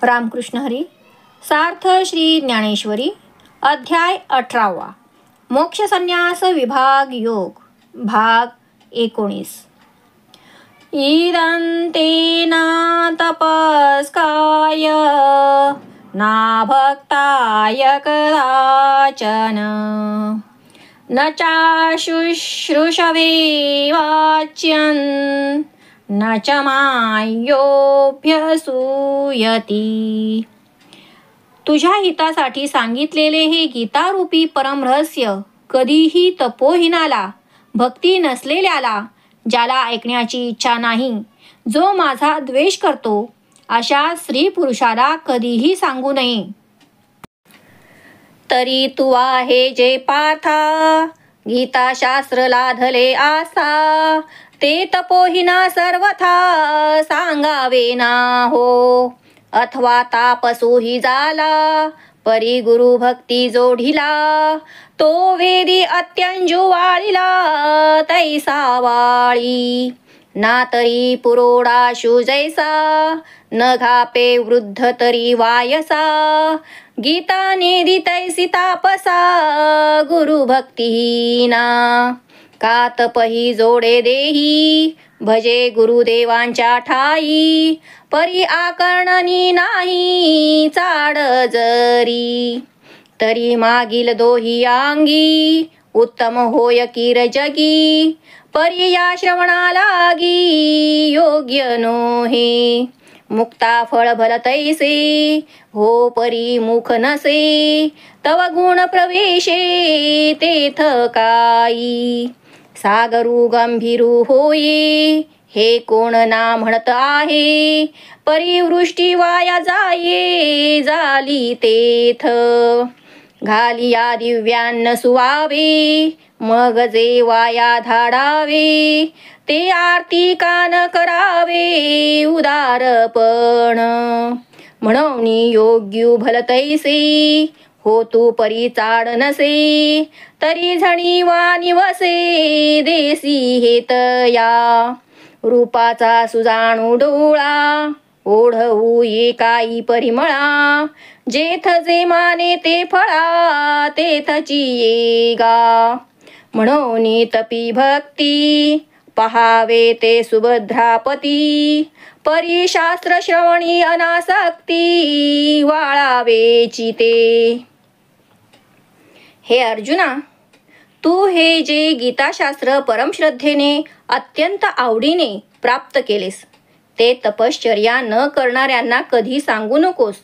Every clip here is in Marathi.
रामकृष्ण हरी. सार्थ श्री ज्ञानेश्वरी. अध्याय 18. मोक्ष संन्यास विभाग योग भाग 19. इदं ना तपस्काय ना भक्ताय कदाचन न चाशुश्रूषवे वाच्यं न च मायोऽभ्यसूयति. तुझ्या हितासाठी सांगितलेले हे गीतारूपी परमरहस्य कधीही तपोहीनाला, भक्ती नसलेल्याला, ज्याला ऐकण्याची इच्छा नाही, जो माझा द्वेष करतो, अशा स्त्री पुरुषाला कधीही सांगू नये. तरी तू आहे जे पार्था, गीताशास्त्र लाधले आसा, ते तपोहीना सर्वथा सांगावे ना हो. अथवा तापसोही झाला, परी गुरु भक्ती जोढिला, तो वेदी अत्यंजू वाळिला तैसा वाळी. ना तरी पुरोडाशु जैसा, न घापे वृद्ध तरी वायसा, गीता नेदी तैसी तापसा गुरु भक्तीहीना. का तपही जोडे देही, भजे गुरुदेवांच्या ठाई, परी आकर्णनी नाही चाड जरी. तरी मागील दोही अंगी, उत्तम होय कीर जगी, परी या श्रवणा लागी योग्य नोहे. मुक्ता फळ भल तैसे, हो परी मुख नसे, तव गुण प्रवेशे तेथ काई. सागरू गंभीरू होये, हे कोण ना म्हणत आहे, परिवृष्टी वाया जाये झाली तेथ. घालिया दिव्यान्न सुवावे, मग जे वाया धाडावे, ते आरती कान करावे उदारपण. म्हणून योग्यू भल तैसे, हो तू परी चाड नसे, तरी झणी वा निवसे देसी हेतया. रूपाचा सुजाणू डोळा, ओढवू ये काही परिमळा, जेथ जे माने ते फळा तेथची येगा. म्हणून तपी भक्ती, पहावे ते सुभद्रापती, परी शास्त्र श्रवणी अनासक्ती वाळावेची ते. हे अर्जुना, तू हे जे गीताशास्त्र परमश्रद्धेने अत्यंत आवडीने प्राप्त केलेस, ते तपश्चर्या न करणाऱ्यांना कधी सांगू नकोस.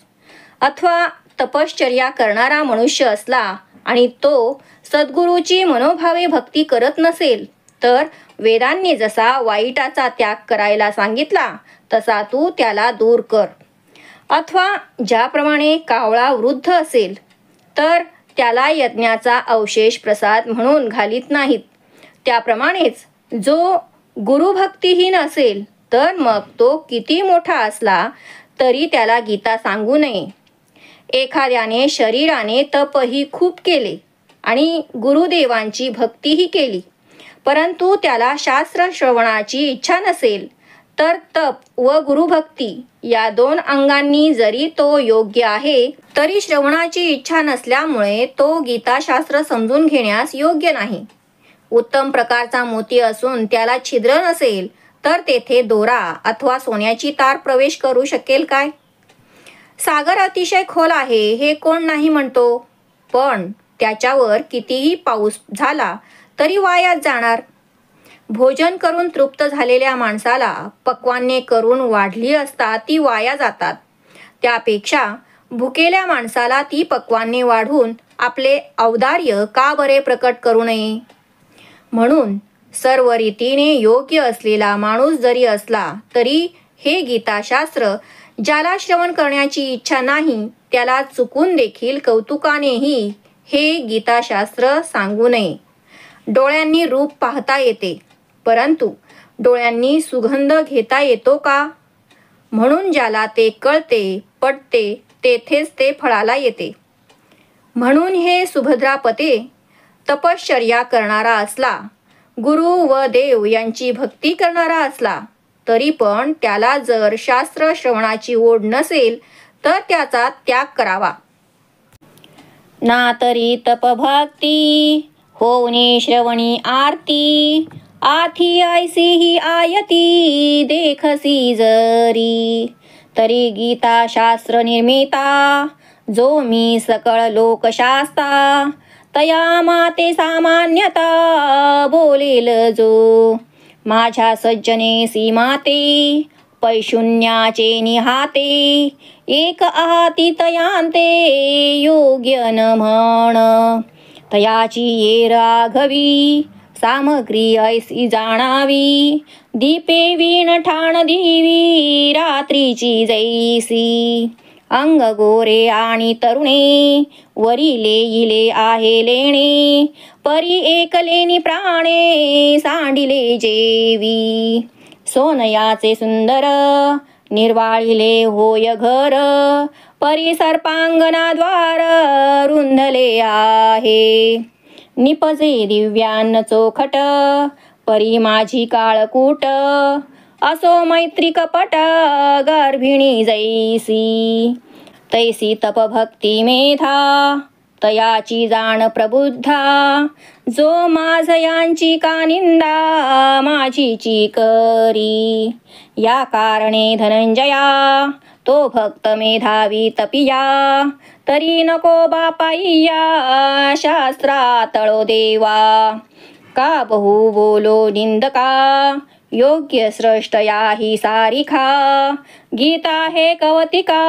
अथवा तपश्चर्या करणारा मनुष्य असला आणि तो सद्गुरूची मनोभावे भक्ती करत नसेल, तर वेदांनी जसा वाईटाचा त्याग करायला सांगितला तसा तू त्याला दूर कर. अथवा ज्याप्रमाणे कावळा वृद्ध असेल तर त्याला यज्ञाचा अवशेष प्रसाद म्हणून घालीत नाहीत, त्याप्रमाणेच जो गुरुभक्तीहीन असेल तर मग तो किती मोठा असला तरी त्याला गीता सांगू नये. एखाद्याने शरीराने तपही खूप केले आणि गुरुदेवांची भक्तीही केली, परंतु त्याला शास्त्र श्रवणाची इच्छा नसेल, तर तप व गुरुभक्ती या दोन अंगांनी जरी तो योग्य आहे, तरी श्रवणाची इच्छा नसल्यामुळे तो गीताशास्त्र समजून घेण्यास योग्य नाही. उत्तम प्रकारचा मोती असून त्याला छिद्र नसेल, तर तेथे दोरा अथवा सोन्याची तार प्रवेश करू शकेल काय? सागर अतिशय खोल आहे हे कोण नाही म्हणतो, पण त्याच्यावर कितीही पाऊस झाला तरी वायाच जाणार. भोजन करून तृप्त झालेल्या माणसाला पक्वान्ने करून वाढली असता ती वाया जातात. त्यापेक्षा भुकेल्या माणसाला ती पक्वान्ने वाढून आपले औदार्य का बरे प्रकट करू नये. म्हणून सर्व रीतीने योग्य असलेला माणूस जरी असला तरी हे गीताशास्त्र ज्याला श्रवण करण्याची इच्छा नाही त्याला चुकून देखील कौतुकानेही हे गीताशास्त्र सांगू नये. डोळ्यांनी रूप पाहता येते, परंतु डोळ्यांनी सुगंध घेता येतो का? म्हणून ज्याला ते कळते पटते तेथेच ते फळाला येते. म्हणून हे सुभद्रापते, तपश्चर्या करणारा असला, गुरु व देव यांची भक्ती करणारा असला, तरी पण त्याला जर शास्त्र श्रवणाची ओढ नसेल तर त्याचा त्याग करावा. ना तरी तपभक्ती होऊनी श्रवणी आरती, आथी ऐसी ही आयती देखसी जरी. तरी गीता शास्त्र निर्मिता जो मी सकळ लोकशास्ता, तया माते सामान्यता बोलेल जो. माझ्या सज्जनेसी माते पैशून्याचे निहाते, एक आहाती तयांते योग्य न म्हण. तयाची ये राघवी सामग्री ऐसी जाणावी, दीपे वीण ठाण दिवी रात्रीची जैसी. अंग गोरे आणि तरुणे वरिले येईले आहे लेणे, परी एकलेनी प्राणे सांडिले जेवी. सोनयाचे सुंदर निर्वाळिले होय घर, परी सर्पांगणाद्वार रुंधले आहे. निपजे दिव्यान्न चोखट परी माझी काळकूट, असो मैत्री कपट गर्भिणी जैसी. तैसी तपभक्ती मेधा तयाची जाण प्रबुद्धा, जो माझ यांची का निंदा माझीची करी. या कारणे धनंजया तो भक्त मेधावी तपिया, तरी नको बापाईया शास्त्रा तळो देवा. का बहु बोलो निंदका योग्य स्रष्टया ही सारिखा, गीता हे कवतिका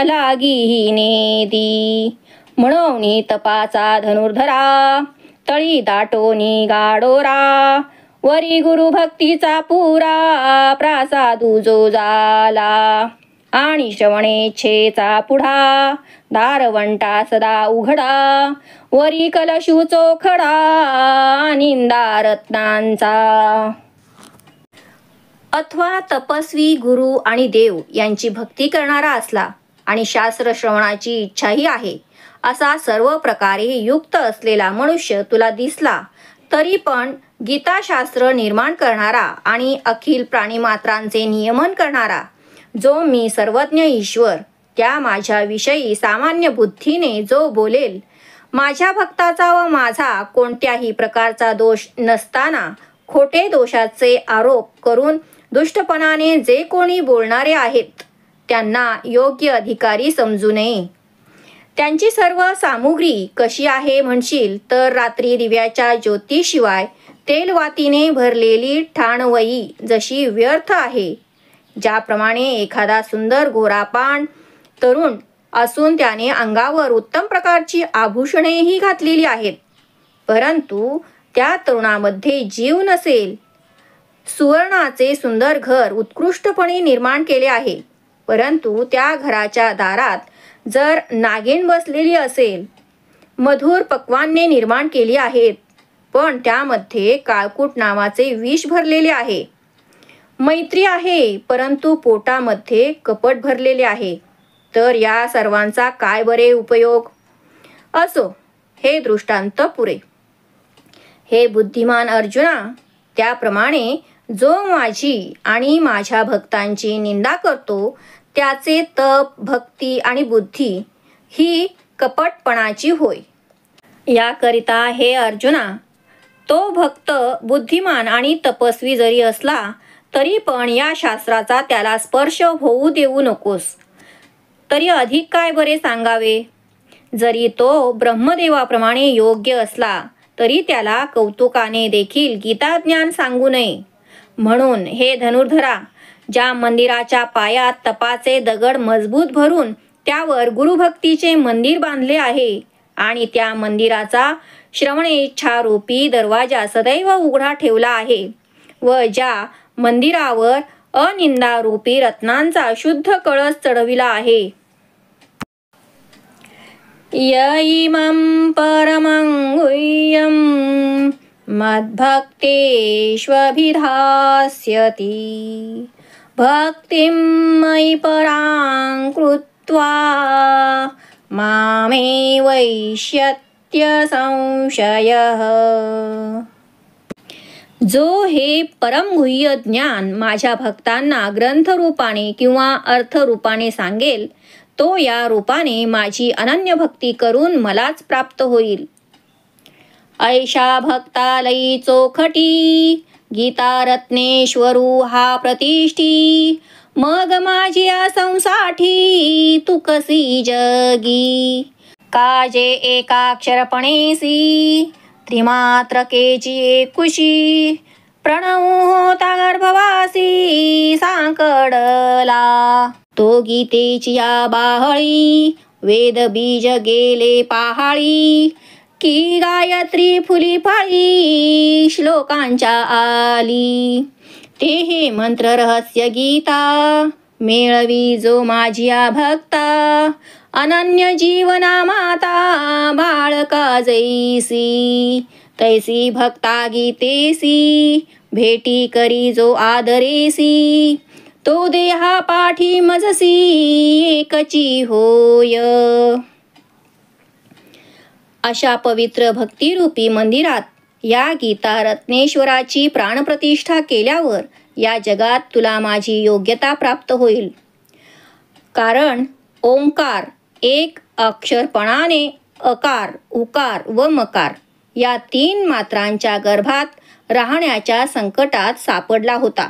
लागी ही नेदी. म्हणून तपाचा धनुर्धरा तळी दाटोनी गाडोरा, वरी गुरु भक्तीचा पुरा प्रासादू जो झाला. आणि श्रवणेच्छेचा पुढा दारवंटा सदा उघडा, वरी कलशू चोखडा निंदा रत्नांचा. अथवा तपस्वी गुरु आणि देव यांची भक्ती करणारा असला आणि शास्त्र श्रवणाची इच्छाही आहे असा सर्व प्रकारे युक्त असलेला मनुष्य तुला दिसला, तरी पण गीताशास्त्र निर्माण करणारा आणि अखिल प्राणीमात्रांचे नियमन करणारा जो मी सर्वज्ञ ईश्वर, त्या माझ्या विषयी सामान्य बुद्धीने जो बोलेल, माझ्या भक्ताचा व माझा कोणत्याही प्रकारचा दोष नसताना खोटे दोषाचे आरोप करून दुष्टपणाने जे कोणी बोलणारे आहेत त्यांना योग्य अधिकारी समजू नये. त्यांची सर्व सामुग्री कशी आहे म्हणशील तर रात्री दिव्याच्या ज्योतीशिवाय तेलवातीने भरलेली ठाणवई जशी व्यर्थ आहे. ज्याप्रमाणे एखादा सुंदर गोरापान तरुण असून त्याने अंगावर उत्तम प्रकारची आभूषणेही घातलेली आहेत, परंतु त्या तरुणामध्ये जीव नसेल. सुवर्णाचे सुंदर घर उत्कृष्टपणे निर्माण केले आहे, परंतु त्या घराच्या दारात जर नागिन बसलेली असेल. मधुर पक्वान्ने निर्माण केली आहेत, पण त्यामध्ये काळकूट नावाचे विष भरलेले आहे. मैत्री आहे, परंतु पोटामध्ये कपट भरलेले आहे. तर या सर्वांचा काय बरे उपयोग? असो, हे दृष्टांत पुरे. हे बुद्धिमान अर्जुना, त्याप्रमाणे जो माझी आणि माझ्या भक्तांची निंदा करतो त्याचे तप, भक्ती आणि बुद्धी ही कपटपणाची होय. याकरिता हे अर्जुना, तो भक्त बुद्धिमान आणि तपस्वी जरी असला तरी पण या शास्त्राचा त्याला स्पर्श होऊ देऊ नकोस. तरी अधिक काय बरे सांगावे? जरी तो ब्रह्मदेवाप्रमाणे योग्य असला तरी त्याला कौतुकाने देखील गीताज्ञान सांगू नये. म्हणून हे धनुर्धरा, ज्या मंदिराच्या पायात तपाचे दगड मजबूत भरून त्यावर गुरुभक्तीचे मंदिर बांधले आहे आणि त्या मंदिराचा श्रवणेच्छारूपी दरवाजा सदैव उघडा ठेवला आहे व ज्या मंदिरावर अनिंदारूपी रत्नांचा शुद्ध कळस चढविला आहे, यैमं परमं गुह्यं मद्भक्तेष्वभिधास्यति, भक्तिं मयि परां कृत्वा मामेवैष्यत्य संशयः. जो हे परमगुह्य ज्ञान माझ्या भक्तांना ग्रंथरूपाने किंवा अर्थरूपाने सांगेल, तो या रूपाने माझी अनन्य भक्ती करून मलाच प्राप्त होईल. ऐशा भक्तालयी चोखटी, गीता रत्नेश्वरू हा प्रतिष्ठी. मग माझ्या संसाठी तू कसी जगी. काजे एकाक्षरपणेसी, त्रिमात्रकेची एकुशी. प्रणव होता गर्भवासी सांकडला. तो गीतेची या बाहळी, वेद बीज गेले पहाळी. की गायत्री फुली फळी, श्लोकांच्या आली. ते हे मंत्र रहस्य गीता, मेळवी जो माझ्या भक्ता. अनन्य जीवना माता, बाळका जैसी. तैसी भक्ता गीतेसी, भेटी करी जो आदरेसी. तो देहा पाठी मजसी, एकची होय. अशा पवित्र भक्तिरूपी मंदिरात या गीता रत्नेश्वराची प्राणप्रतिष्ठा केल्यावर या जगात तुला माझी योग्यता प्राप्त होईल. कारण ओंकार एक अक्षरपणाने अकार, उकार व मकार या 3 मात्रांच्या गर्भात राहण्याच्या संकटात सापडला होता.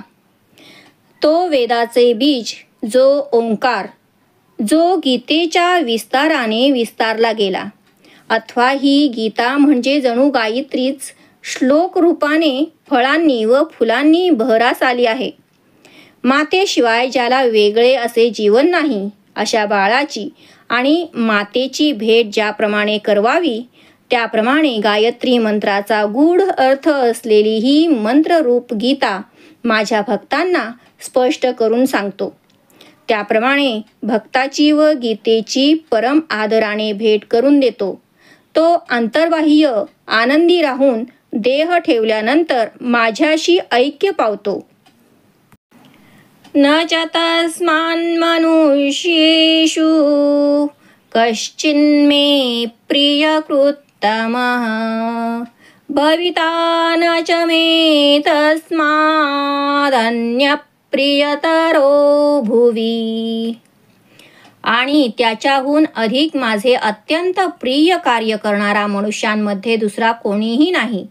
तो वेदाचे बीज जो ओंकार, जो गीतेच्या विस्ताराने विस्तारला गेला. अथवा ही गीता म्हणजे जणू गायत्रीच श्लोक रूपाने फळांनी व फुलांनी बहरास आली आहे. मातेशिवाय ज्याला वेगळे असे जीवन नाही, अशा बाळाची आणि मातेची भेट ज्याप्रमाणे करवावी, त्याप्रमाणे गायत्री मंत्राचा गूढ अर्थ असलेली ही मंत्ररूप गीता माझ्या भक्तांना स्पष्ट करून सांगतो. त्याप्रमाणे भक्ताची व गीतेची परम आदराने भेट करून देतो. तो अंतर्बाह्य आनंदी राहून देह ठेवल्यानंतर माझ्याशी ऐक्य पावतो. न च तस्मान् मनुष्येषु कश्चिन्मे प्रियकृत्तमः, भविता न च मे तस्मादन्यप्रियतरो भुवि. आणि त्याच्याहून अधिक माझे अत्यंत प्रिय कार्य करणारा मनुष्यांमध्ये दुसरा कोणीही नाही,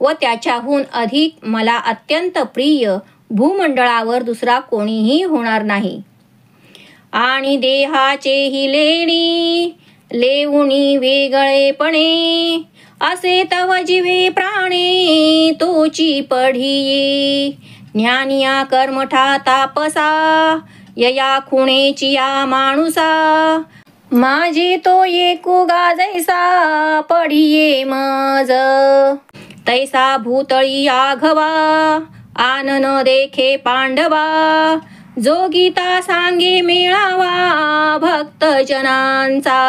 व त्याच्याहून अधिक मला अत्यंत प्रिय भूमंडळावर दुसरा कोणीही होणार नाही. आणि देहाचेही लेणी लेऊनी वेगळेपणे, असे तव जीवे प्राणे तोची पढिये. ज्ञानिया कर्मठा तापसा, यया खुणेची या माणूसा. माझे तो एकुगा जैसा पढिये मज. तैसा भूतळी आघवा आनन देखे पांडवा. जो गीता सांगे मेळावा भक्तजनांचा.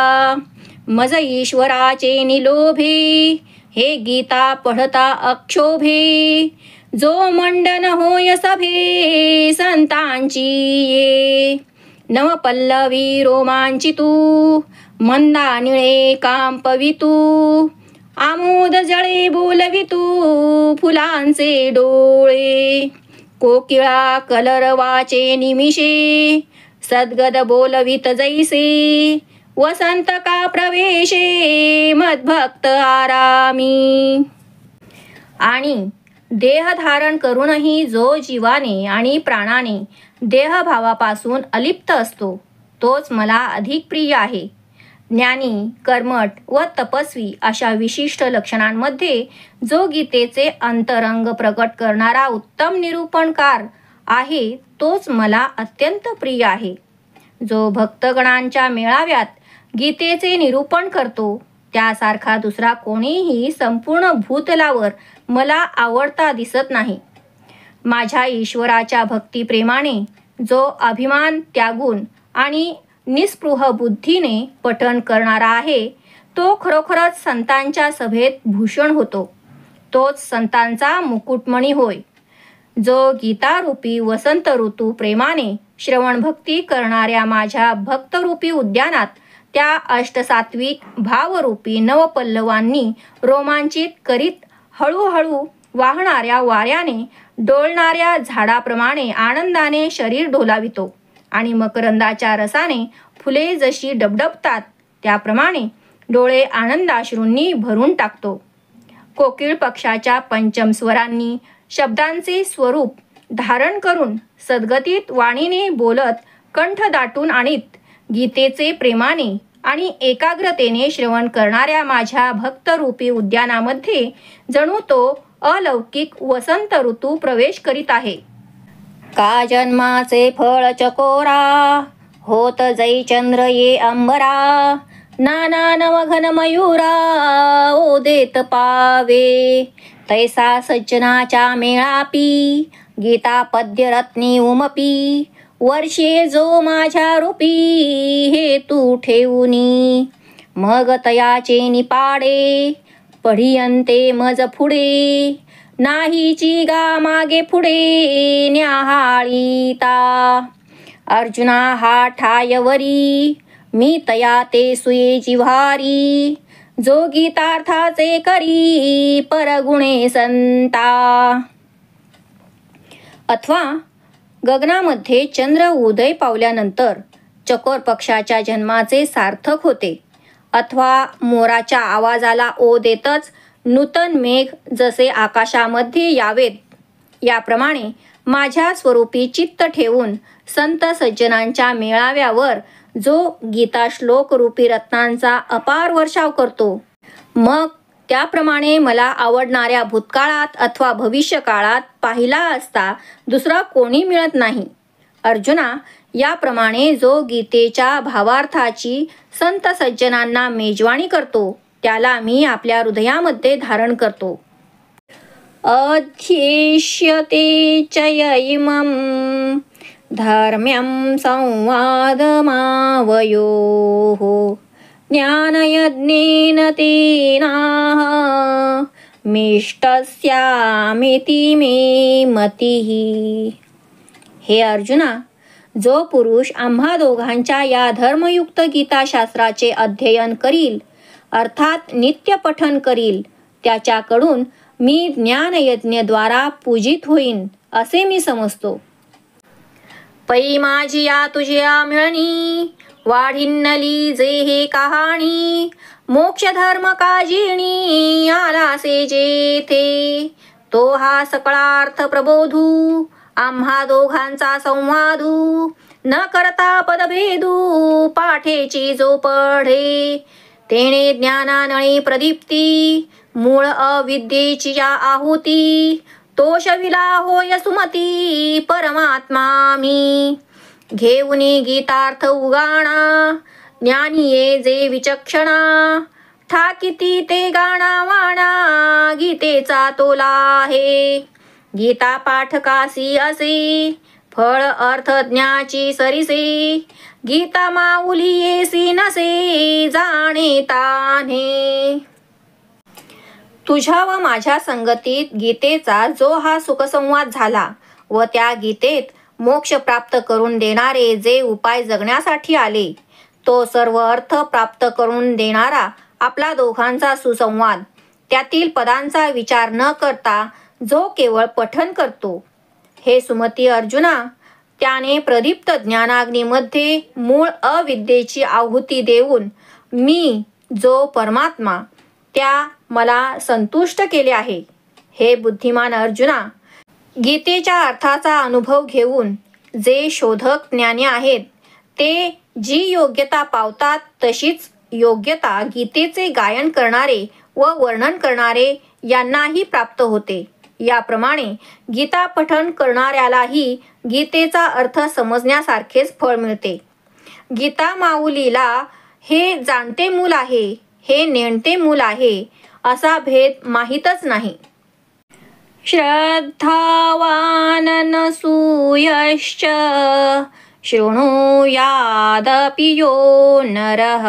मज ईश्वराचे निलोभे, हे गीता पढता अक्षोभे. जो मंडन होय सभे संतांची ये. नवपल्लवी रोमांचितू, मंदा निळे कांपवितू. आमोद जळे बोलवितू, फुलांचे डोळे. कोकिळा कलरवाचे निमिषे, सद्गद बोलवित जैसे. वसंत का प्रवेशे, मद्भक्त आरामी. आणि देह धारण करूनही जो जीवाने आणि प्राणाने देहभावापासून अलिप्त असतो, तोच मला अधिक प्रिय आहे. ज्ञानी, कर्मठ व तपस्वी अशा विशिष्ट लक्षणांमध्ये जो गीतेचे अंतरंग प्रकट करणारा उत्तम निरूपणकार आहे, तोच मला अत्यंत प्रिय आहे. जो भक्तगणांच्या मेळाव्यात गीतेचे निरूपण करतो, त्यासारखा दुसरा कोणीही संपूर्ण भूतलावर मला आवडता दिसत नाही. माझ्या ईश्वराच्या भक्तिप्रेमाने जो अभिमान त्यागून आणि निस्पृह बुद्धीने पठण करणारा आहे, तो खरोखरच संतांच्या सभेत भूषण होतो. तोच संतांचा मुकुटमणी होय. जो गीतारूपी वसंत ऋतू प्रेमाने श्रवण भक्ती करणाऱ्या माझ्या भक्तरूपी उद्यानात त्या अष्टसात्विक भावरूपी नवपल्लवांनी रोमांचित करीत हळूहळू वाहणाऱ्या वाऱ्याने डोलणाऱ्या झाडाप्रमाणे आनंदाने शरीर डोलावितो आणि मकरंदाच्या रसाने फुले जशी डबडबतात त्याप्रमाणे डोळे आनंदाश्रूंनी भरून टाकतो. कोकिळ पक्षाच्या पंचम स्वरांनी शब्दांचे स्वरूप धारण करून सद्गतीत वाणीने बोलत कंठ दाटून आणीत गीतेचे प्रेमाने आणि एकाग्रतेने श्रवण करणाऱ्या माझ्या भक्तरूपी उद्यानामध्ये जणू तो अलौकिक वसंत ऋतू प्रवेश करीत आहे. का जन्माचे फळ चकोरा होत जै चंद्र ये अंबरा, नाना नवघन मयूरा ओदेत पावे, तैसा सज्जनाच्या मेळापी गीता पद्यरत्नी उमपी, वर्षे जो माझ्या रूपी हे तू ठेवूनी, मग तयाचे निपाडे पढियंते मज पुढे, नाहीची गा मागे पुढे न्याहाळीता. अर्जुना हा ठायवरी मी तया ते सुये जिव्हारी, जो गीतार्थाचे करी परगुणे संता. अथवा गगनामध्ये चंद्र उदय पावल्यानंतर चकोर पक्षाच्या जन्माचे सार्थक होते. अथवा मोराच्या आवाजाला ओ देतच नूतन मेघ जसे आकाशामध्ये यावेत, याप्रमाणे माझ्या स्वरूपी चित्त ठेवून संत सज्जनांच्या मेळाव्यावर जो गीता श्लोक रूपी रत्नांचा अपार वर्षाव करतो, मग त्याप्रमाणे मला आवडणाऱ्या भूतकाळात अथवा भविष्य काळात पाहिला असता दुसरा कोणी मिळत नाही. अर्जुना, याप्रमाणे जो गीतेच्या भावार्थाची संत सज्जनांना मेजवानी करतो त्याला मी आपल्या हृदयामध्ये धारण करतो. अध्येष्यते च इमं धर्म्यं संवादमावयोः, ज्ञानयज्ञेन तेनाह मिष्टस्यामिति मे मतिः. हे अर्जुना, जो पुरुष आम्हा दोघांच्या या धर्मयुक्त गीताशास्त्राचे अध्ययन करील अर्थात नित्य पठन करील, त्याच्याकडून मी ज्ञानयज्ञद्वारा पूजित होईन असे मी समजतो. पै माझी या तुझ्या मिळणी वाढिन्नली जे हे कहाणी, मोक्ष धर्म काजिणी आलासे जेथे, तो हा सकळार्थ प्रबोधू आम्हा दोघांचा संवादू, न करता पदभेदू पाठेची जो पढे, तेणे ज्ञानानळी प्रदीप्ती मूळ अविद्येची या आहुती, तोषविला होय सुमती परमात्मा मी. घेऊनी गीतार्थ उगाणा ज्ञानिये जे विचक्षणा, ठाकिती ते गाणा वाणा गीतेचा तोला आहे. गीता पाठकासी असे फळ अर्थज्ञाची सरिसे, गीता माऊली येसी नसे जाणे ताने. तुझ्या व माझ्या संगतीत गीतेचा जो हा सुखसंवाद झाला व त्या गीतेत मोक्ष प्राप्त करून देणारे जे उपाय जगण्यासाठी आले, तो सर्व अर्थ प्राप्त करून देणारा आपला दोघांचा सुसंवाद, त्यातील पदांचा विचार न करता जो केवळ पठन करतो. हे सुमती अर्जुना, त्याने प्रदीप्त ज्ञानाग्नीमध्ये मूळ अविद्येची आहुती देऊन मी जो परमात्मा त्या मला संतुष्ट केले आहे. हे बुद्धिमान अर्जुना, गीतेच्या अर्थाचा अनुभव घेऊन जे शोधक ज्ञानी आहेत ते जी योग्यता पावतात तशीच योग्यता गीतेचे गायन करणारे व वर्णन करणारे यांनाही प्राप्त होते. याप्रमाणे गीता पठण करणाऱ्यालाही गीतेचा अर्थ समजण्यासारखेच फळ मिळते. गीता माऊलीला हे जाणते मूल आहे, हे नेणते मूल आहे असा भेद माहीतच नाही. श्रद्धावान नसूयश्च शृणुयादपि यो नरः,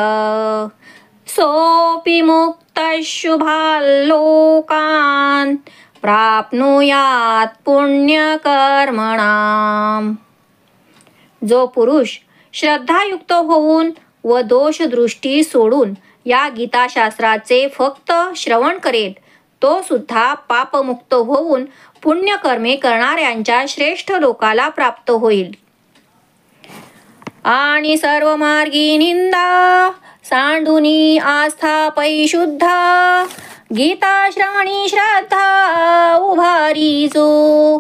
सोऽपि मुक्तः शुभाल्लोकान् प्राप्नुयात् पुण्यकर्मणाम्. जो पुरुष श्रद्धायुक्त होऊन व दोषदृष्टी सोडून या गीताशास्त्राचे फक्त श्रवण करेल तो सुद्धा पापमुक्त होऊन पुण्यकर्मे करणाऱ्यांच्या श्रेष्ठ लोकाला प्राप्त होईल. आणि सर्व मार्गी निंदा सांडुनी आस्था पैशुद्धा गीता श्रवणी श्रद्धा उभारी जो.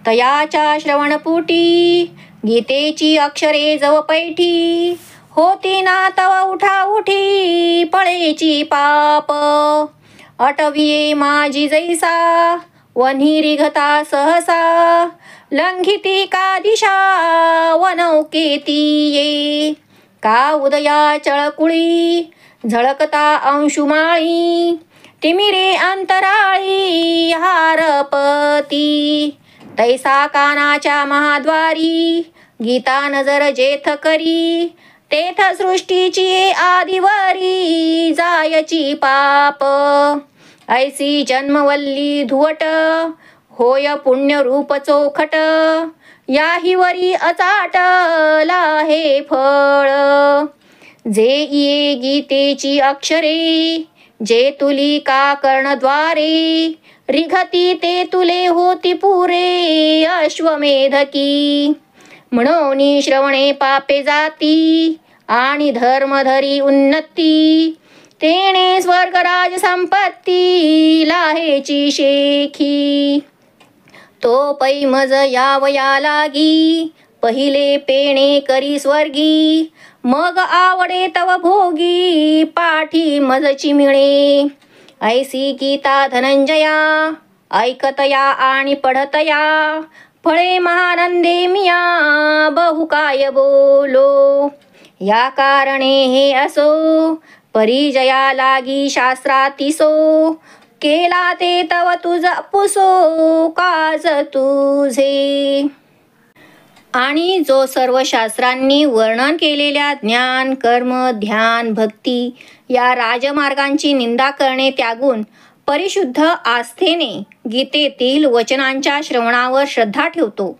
तयाच्या श्रवणपुटी गीतेची अक्षरे जव पैठी होती ना तव उठा उठी पळेची पाप. अटविये माझी जैसा वन्ही रिघता सहसा लंघिती का दिशा वनौकेती ये. का उदया चळकुळी झळकता अंशुमाळी तिमिरे अंतराळी हारपती. तैसा कानाच्या महाद्वारी गीता नजर जेथ करी तेथ सृष्टीची आदिवरी जायची पाप. ऐसी जन्मवल्ली धुवट होय पुण्य रूप चोखट याही वरी अचाट लाहे फळ. जे ये गीतेची अक्षरे जे तुली का कर्णद्वारे रिघती ते तुले होती पुरे अश्वमेधकी. म्हणून श्रवणे पापे जाती आणि धर्मधरी उन्नती तेणे स्वर्गराज संपत्ती लाहेची शेखी. तो पै मज यावया लागी पहिले पेणे करी स्वर्गी मग आवडे तव भोगी पाठी मजची मिळे. ऐसी गीता धनंजया ऐकतया आणि पढतया फळे महानंदे मिया बहु काय बोलो. या कारणे हे असो परिजया लागी शास्त्रातिसो केला ते तव तुझ पुसो काज तुझे. आणि जो सर्व शास्त्रांनी वर्णन केलेल्या ज्ञान कर्म ध्यान भक्ती या राजमार्गांची निंदा करणे त्यागून परिशुद्ध आस्थेने गीतेतील वचनांच्या श्रवणावर श्रद्धा ठेवतो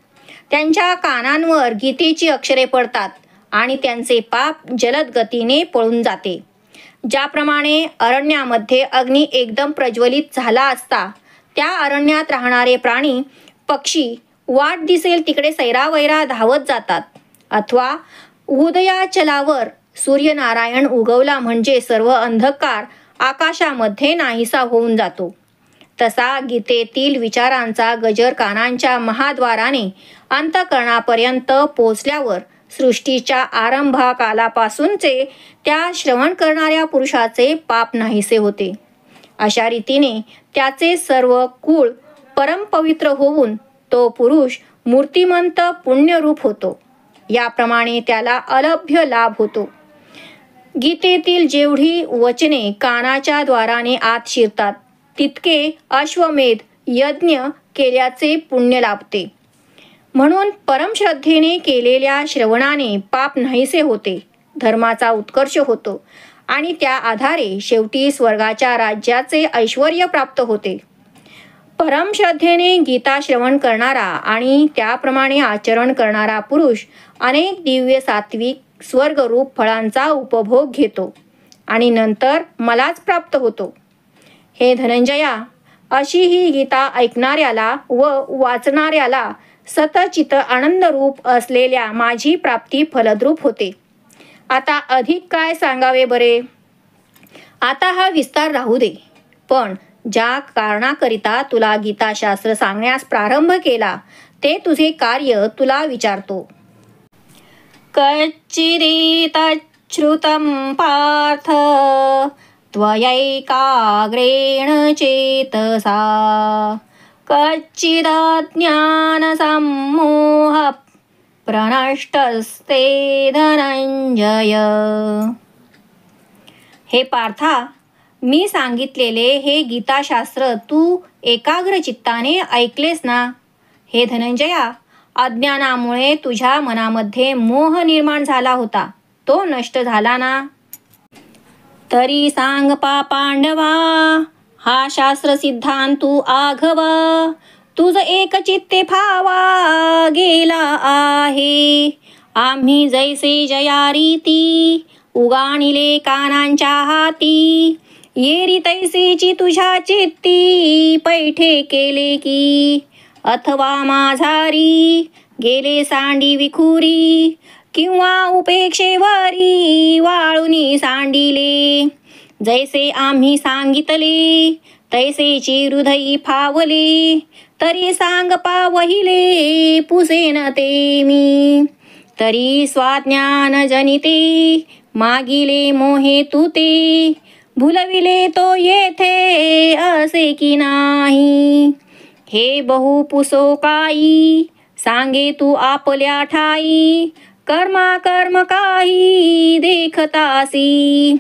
त्यांच्या कानांवर गीतेची अक्षरे पडतात आणि त्यांचे पाप जलद गतीने पळून जाते. ज्याप्रमाणे अरण्यामध्ये अग्नी एकदम प्रज्वलित झाला असता त्या अरण्यात राहणारे प्राणी पक्षी वाट दिसेल तिकडे सैरावैरा धावत जातात, अथवा उदयाचलावर सूर्यनारायण उगवला म्हणजे सर्व अंधकार आकाशामध्ये नाहीसा होऊन जातो. तसा गीतेतील विचारांचा गजर कानांच्या महाद्वाराने अंतःकरणापर्यंत पोचल्यावर सृष्टीच्या आरंभकालापासूनचे त्या श्रवण करणाऱ्या पुरुषाचे पाप नाहीसे होते. अशा रीतीने त्याचे सर्व कुळ परमपवित्र होऊन तो पुरुष मूर्तिमंत पुण्यरूप होतो. याप्रमाणे त्याला अलभ्य लाभ होतो. गीतेतील जेवढी वचने कानाच्या द्वाराने आत शिरतात तितके अश्वमेध यज्ञ केल्याचे पुण्य लाभते. म्हणून परमश्रद्धेने केलेल्या श्रवणाने पाप नाहीसे होते, धर्माचा उत्कर्ष होतो आणि त्या आधारे शेवटी स्वर्गाच्या राज्याचे ऐश्वर्य प्राप्त होते. परमश्रद्धेने गीता श्रवण करणारा आणि त्याप्रमाणे आचरण करणारा पुरुष अनेक दिव्य सात्विक स्वर्गरूप फळांचा उपभोग घेतो आणि नंतर मलाच प्राप्त होतो. हे धनंजया, अशी ही गीता ऐकणाऱ्याला व वाचणाऱ्याला सतचित आनंदरूप असलेल्या माझी प्राप्ती फलद्रूप होते. आता अधिक काय सांगावे बरे. आता हा विस्तार राहू दे, पण ज्या कारणाकरिता तुला गीताशास्त्र सांगण्यास प्रारंभ केला ते तुझे कार्य तुला विचारतो. कच्चिदेतच्छ्रुतं पार्थ त्वयैकाग्रेण चेतसा कच्चिदज्ञानसम्मोह प्रणष्टस्ते धनंजय. हे पार्था, मी सांगितलेले हे गीताशास्त्र तू एकाग्र चित्ताने ऐकलेस ना. हे धनंजया, अज्ञानामुळे तुझ्या मनामध्ये मोह निर्माण झाला होता, तो नष्ट झाला ना. तरी सांग पांडवा, हा शास्त्र सिद्धांतू आघवा तुझ एक चित्ते फावा गेला आहे. आम्ही जैसे जया रीती उगाणिले कानांच्या हाती येरी तैसेची तुझ्या चित्ती पैठे केले की, अथवा माझारी गेले सांडी विखुरी, किंवा उपेक्षेवरी वाळुनी सांडिले. जैसे आम्ही सांगितले तैसेची हृदयी फावले, तरी सांग पावहिले पुसेन ते मी. तरी स्वाज्ञान जनिते मागिले मोहे तुते, भुलविले तो येथे असे की नाही. हे बहु पुसो काई सांगे तू आपल्या ठाई, कर्मा कर्म काही देखतासी.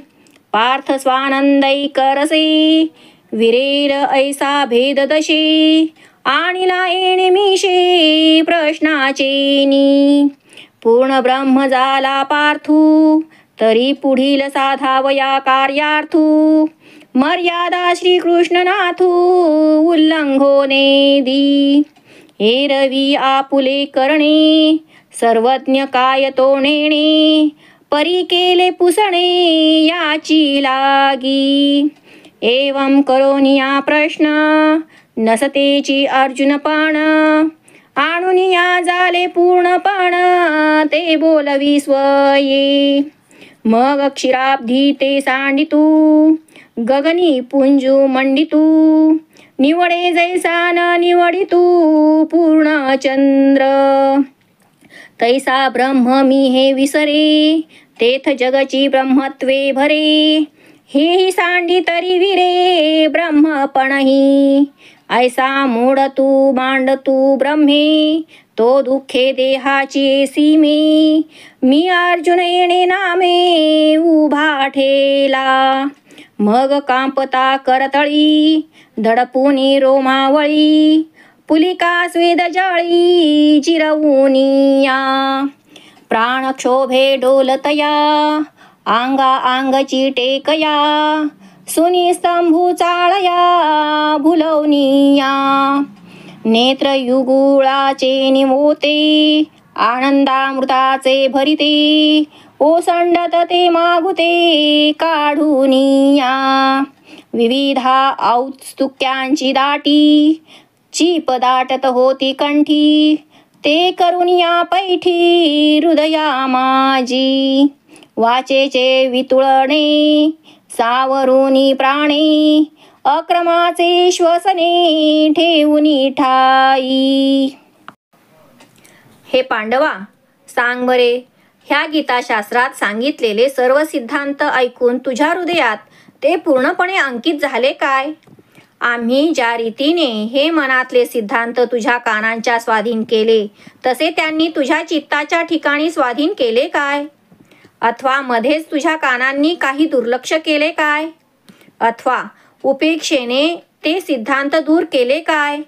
पार्थ स्वानंदै करसे विरेल ऐसा भेद दशे, आणिला येणे मिशे प्रश्नाचेनी. पूर्ण ब्रह्म झाला पार्थू तरी पुढील साधावया कार्यार्थू, मर्यादा श्रीकृष्ण नाथू उल्लंघोने दी. एरवी आपुले करणे सर्वज्ञ काय तो नेणे, परी केले पुसणे याची लागी. एवं करोनिया प्रश्न नसतेची अर्जुनपण, आणुनिया झाले पूर्णपण ते बोलवी स्वये. मग क्षीराब्धी ते सांडितू गगनी पुंजू मंडितू, निवडे जैसा न निवडितू पूर्ण चंद्र. तैसा ब्रह्म मी हे विसरे, तेथ जगची ब्रह्मत्वे भरे. हेही सांडी तरी विरे ब्रह्मपणही, ऐसा मोड तू मांड तू ब्रह्मे, तो दुःखे देहाची सीमे. मी अर्जुन येणे नामे उभा ठेला, मग कांपता करतळी दडपुनी रोमावळी. पुलिका स्वेद जळी जिरवुनिया, प्राणक्षोभे डोलतया आंगा आंगची टेकया. सुनी स्तंभू चाळया भुलवनिया, नेत्र युगुळाचे निमोते आनंदामृताचे भरिते. ओसंडत ते मागुते काढुनिया, विविधा औत्सुक्यांची दाटी चीप दाटत होती कंठी. ते करुनिया पैठी हृदया माझी, वाचेचे वितुळणे सावरुनी प्राणे. अक्रमाचे श्वसने ठेवुनी ठाई. हे पांडवा, सांग बरे, ह्या गीताशास्त्रात सांगितलेले सर्व सिद्धांत ऐकून तुझ्या हृदयात ते पूर्णपणे अंकित झाले काय? आम्ही ज्या रीतीने हे मनातले सिद्धांत तुझ्या कानांच्या स्वाधीन केले, तसे त्यांनी तुझ्या चित्ताच्या ठिकाणी स्वाधीन केले काय? अथवा मध्येच तुझ्या कानांनी काही दुर्लक्ष केले काय? अथवा उपेक्षेने ते सिद्धांत दूर केले काय?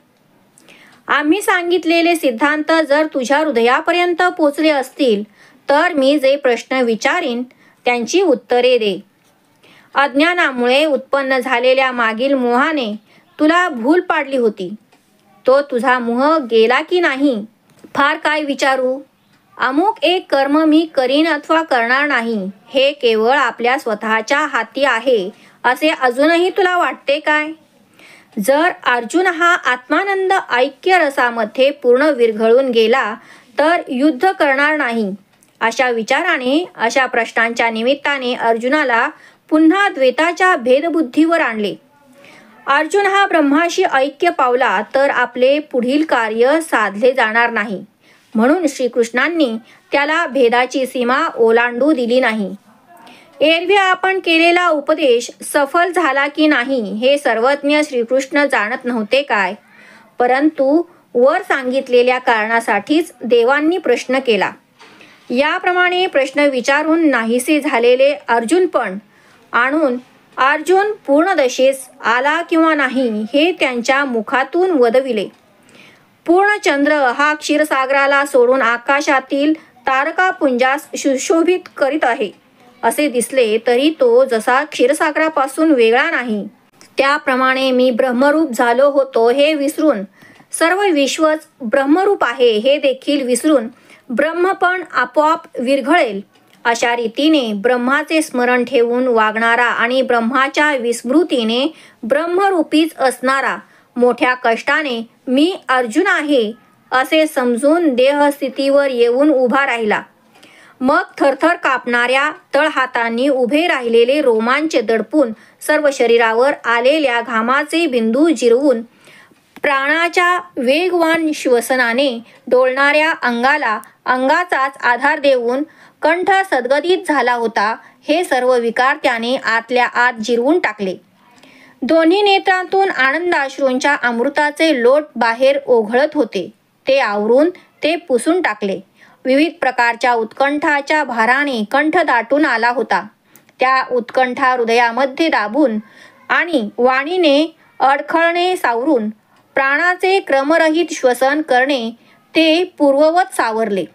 आम्ही सांगितलेले सिद्धांत जर तुझ्या हृदयापर्यंत पोचले असतील तर मी जे प्रश्न विचारीन त्यांची उत्तरे दे. अज्ञानामुळे उत्पन्न झालेल्या मागील मोहाने तुला भूल पाडली होती. तो तुझा मोह गेला की नाही? फार काय विचारू? अमुक एक कर्म मी करीन अथवा करणार नाही, हे केवळ आपल्या स्वतःच्या हाती आहे असे अजूनही तुला वाटते काय? जर अर्जुन हा आत्मानंद ऐक्य रसामध्ये पूर्ण विरघळून गेला तर युद्ध करणार नाही, अशा विचाराने अशा प्रश्नांच्या निमित्ताने अर्जुनाला पुन्हा द्वैताच्या भेदबुद्धीवर आणले. अर्जुन हा ब्रह्माशी ऐक्य पावला तर आपले पुढील कार्य साधले जाणार नाही, म्हणून श्रीकृष्णांनी त्याला भेदाची सीमा ओलांडू दिली नाही. एरवी आपण केलेला उपदेश सफल झाला की नाही हे सर्वज्ञ श्रीकृष्ण जाणत नव्हते काय? परंतु वर सांगितलेल्या कारणासाठीच देवांनी प्रश्न केला. याप्रमाणे प्रश्न विचारून नाहीसे झालेले अर्जुन पण आणून अर्जुन पूर्णदशेस आला किंवा नाही हे त्यांच्या मुखातून वदविले. पूर्णचंद्र हा क्षीरसागराला सोडून आकाशातील तारकापुंजास सुशोभित करीत आहे असे दिसले तरी तो जसा क्षीरसागरापासून वेगळा नाही, त्याप्रमाणे मी ब्रह्मरूप झालो होतो हे विसरून, सर्व विश्वच ब्रह्मरूप आहे हे देखील विसरून ब्रह्म पण आपोआप विरघळेल अशा रीतीने ब्रह्माचे स्मरण ठेवून वागणारा आणि ब्रह्माच्या विस्मृतीने ब्रह्मरूपीच असणारा मोठ्या कष्टाने मी अर्जुन आहे असे समजून देहस्थितीवर येऊन उभा राहिला. मग थरथर कापणाऱ्या तळहातांनी उभे राहिलेले रोमांच दडपून सर्व शरीरावर आलेल्या घामाचे बिंदू जिरवून प्राणाच्या वेगवान श्वसनाने डोलणाऱ्या अंगाला अंगाचाच आधार देऊन कंठ सद्गदित झाला होता. हे सर्व विकार त्याने आतल्या आत जिरवून टाकले. दोन्ही नेत्रांतून आनंदाश्रूंच्या अमृताचे लोट बाहेर ओघळत होते. ते आवरून ते पुसून टाकले. विविध प्रकारच्या उत्कंठाच्या भाराने कंठ दाटून आला होता. त्या उत्कंठा हृदयामध्ये दाबून आणि वाणीने अडखळणे सावरून प्राणाचे क्रमरहित श्वसन करणे ते पूर्ववत सावरले.